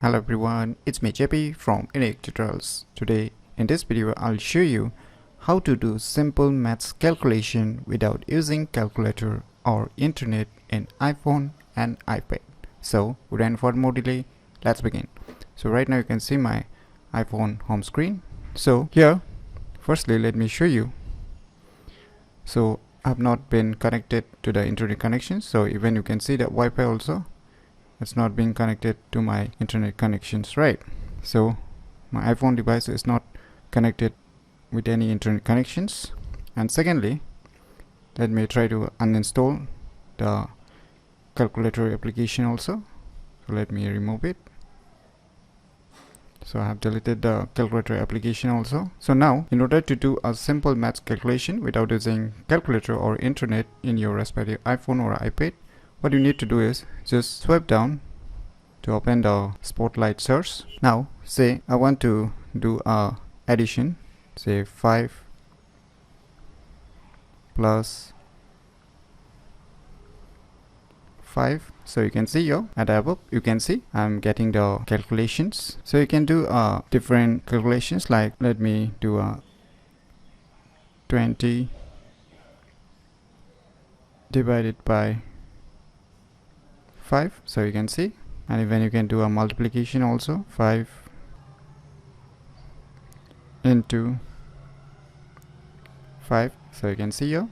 Hello everyone, it's me JP from UniqueTutorials. Today in this video I'll show you how to do simple maths calculation without using calculator or internet in iPhone and iPad. So without further more delay, let's begin. So right now you can see my iPhone home screen. So here firstly let me show you. So I've not been connected to the internet connection, so even you can see that Wi-Fi also it's not being connected to my internet connections, right? So my iPhone device is not connected with any internet connections. And secondly, let me try to uninstall the calculator application also. So let me remove it. So I have deleted the calculator application also. So now in order to do a simple maths calculation without using calculator or internet in your respective iPhone or iPad, what you need to do is just swipe down to open the spotlight source. Now say I want to do a addition, say 5 plus 5. So you can see here at the above you can see I'm getting the calculations. So you can do different calculations, like let me do a 20 divided by 5. So you can see, and even you can do a multiplication also, 5 into 5. So you can see here.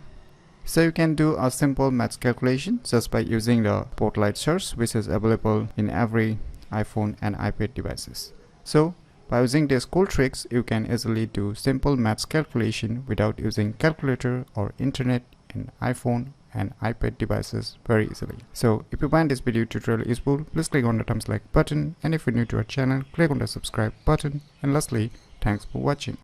So you can do a simple maths calculation just by using the spotlight source, which is available in every iPhone and iPad devices. So by using these cool tricks, you can easily do simple maths calculation without using calculator or internet in iPhone and iPad devices very easily. So if you find this video tutorial useful, please click on the thumbs like button, and if you're new to our channel, click on the subscribe button, and lastly, thanks for watching.